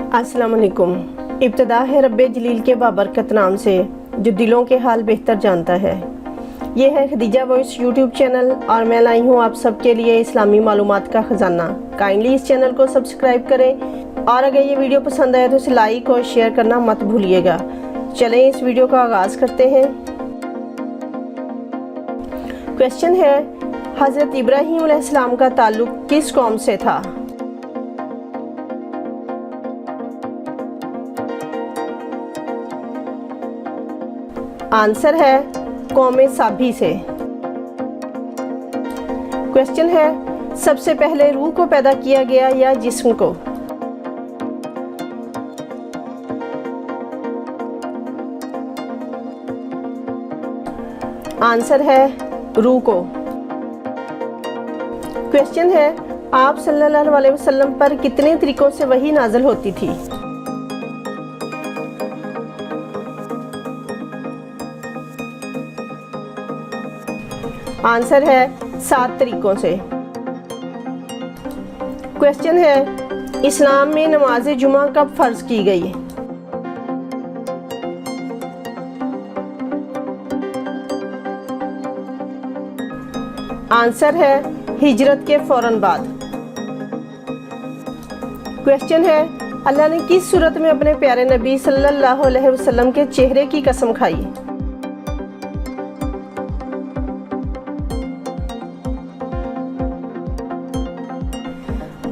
अस्सलाम वालेकुम। इब्तिदा है रब्बे जलील के बाबरकत नाम से जो दिलों के हाल बेहतर जानता है। ये है खदीजा वॉइस यूट्यूब चैनल और मैं लाई हूँ आप सबके लिए इस्लामी मालूमात का ख़जाना। काइंडली इस चैनल को सब्सक्राइब करें और अगर ये वीडियो पसंद आए तो इसे लाइक और शेयर करना मत भूलिएगा। चलें इस वीडियो का आगाज़ करते हैं। क्वेश्चन है, हज़रत इब्राहीम अलैहिस्सलाम का ताल्लुक़ किस कौम से था? आंसर है कौम साबी से। क्वेश्चन है, सबसे पहले रूह को पैदा किया गया या जिस्म को? आंसर है रूह को। क्वेश्चन है, आप सल्लल्लाहु अलैहि वसल्लम पर कितने तरीकों से वही नाज़िल होती थी? आंसर है 7 तरीकों से। क्वेश्चन है, इस्लाम में नमाज जुमा कब फ़र्ज की गई? आंसर है हिजरत के फ़ौरन बाद। क्वेश्चन है, अल्लाह ने किस सूरत में अपने प्यारे नबी सल्लल्लाहु अलैहि वसल्लम के चेहरे की कसम खाई?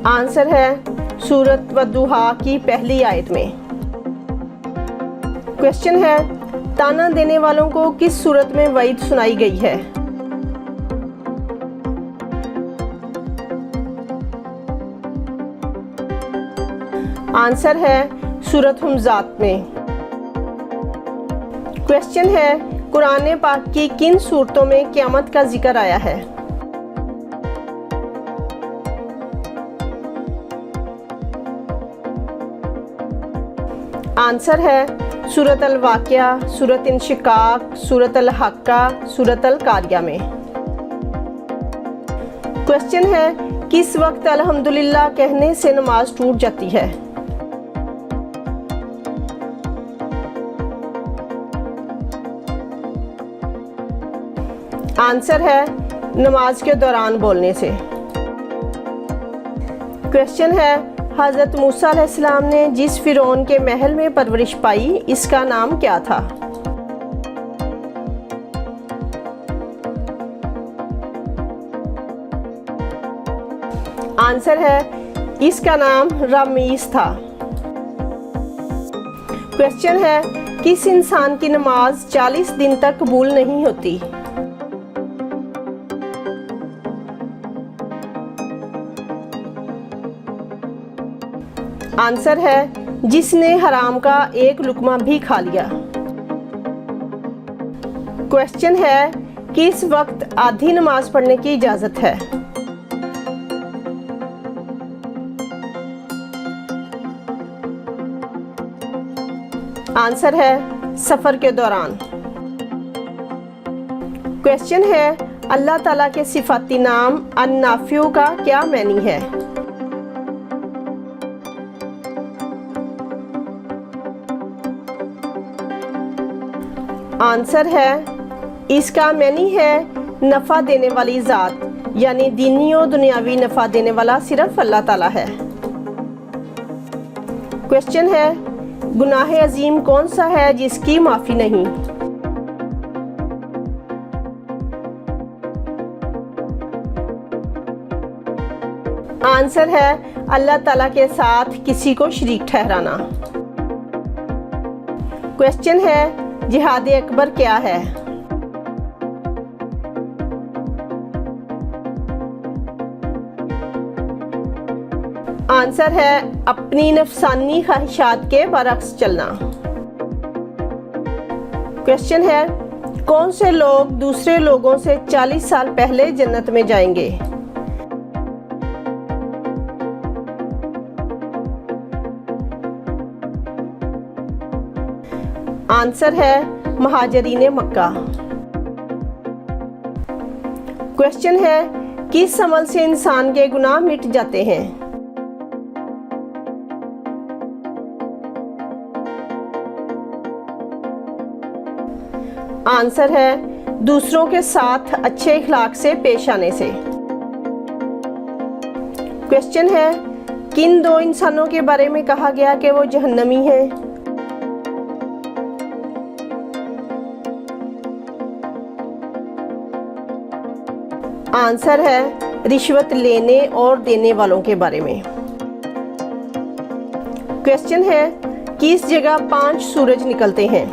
आंसर है सूरत वद्दुहा की पहली आयत में। क्वेश्चन है, ताना देने वालों को किस सूरत में वईद सुनाई गई है? आंसर है सूरत हुमज़ात में। क्वेश्चन है, कुरान पाक की किन सूरतों में क़यामत का जिक्र आया है? आंसर है सूरत अल वाक़िया, सूरत इंशिकाक, सूरत अल हक्का, सूरत अल कारिया में। क्वेश्चन है, किस वक्त अल्हम्दुलिल्लाह कहने से नमाज टूट जाती है? आंसर है नमाज के दौरान बोलने से। क्वेश्चन है, हज़रत मूसा अलैहिस्सलाम ने जिस फ़िरौन के महल में परवरिश पाई इसका नाम क्या था? आंसर है इसका नाम रामीस था। क्वेश्चन है, किस इंसान की नमाज 40 दिन तक कबूल नहीं होती? आंसर है जिसने हराम का एक लुकमा भी खा लिया। क्वेश्चन है, किस वक्त आधी नमाज पढ़ने की इजाज़त है? आंसर है सफ़र के दौरान। क्वेश्चन है, अल्लाह ताला के सिफाती नाम अन-नाफ़िउ का क्या मैनी है? आंसर है इसका मैनी है नफ़ा देने वाली ज़ात, यानी दीनी और दुनियावी नफ़ा देने वाला सिर्फ अल्लाह ताला है। क्वेश्चन है, गुनाह अजीम कौन सा है जिसकी माफ़ी नहीं? आंसर है अल्लाह ताला के साथ किसी को शरीक ठहराना। क्वेश्चन है, जिहाद अकबर क्या है? आंसर है अपनी नफसानी ख्वाहिशात के बरक्स चलना। क्वेश्चन है, कौन से लोग दूसरे लोगों से 40 साल पहले जन्नत में जाएंगे? आंसर है महाजरीन मक्का। क्वेश्चन है, किस अमल से इंसान के गुनाह मिट जाते हैं? आंसर है दूसरों के साथ अच्छे इखलाक से पेश आने से। क्वेश्चन है किन दो इंसानों के बारे में कहा गया कि वो जहन्नमी हैं? आंसर है रिश्वत लेने और देने वालों के बारे में। क्वेश्चन है किस जगह 5 सूरज निकलते हैं?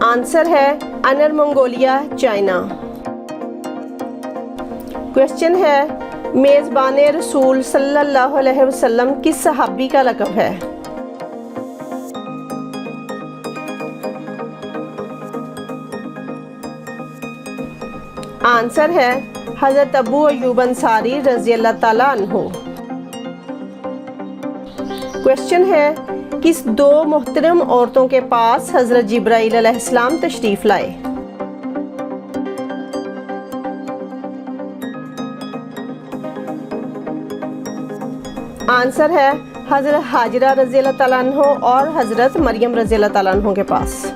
आंसर है अनर मंगोलिया, चाइना। क्वेश्चन है मेज़बान रसूल सल्लल्लाहु अलैहि वसल्लम किस सहाबी का लक़ब है? आंसर है हज़रत अबू अय्यूब अंसारी रज़ियल्लाहु ताला अन्हु। क्वेश्चन है किस दो मोहतरम औरतों के पास हज़रत जिब्राईल अलैहिस्सलाम तशरीफ़ लाए? आंसर है हज़रत हाजरा रज़ियल्लाहु ताला अन्हु और हज़रत मरियम रज़ियल्लाहु ताला अन्हु के पास।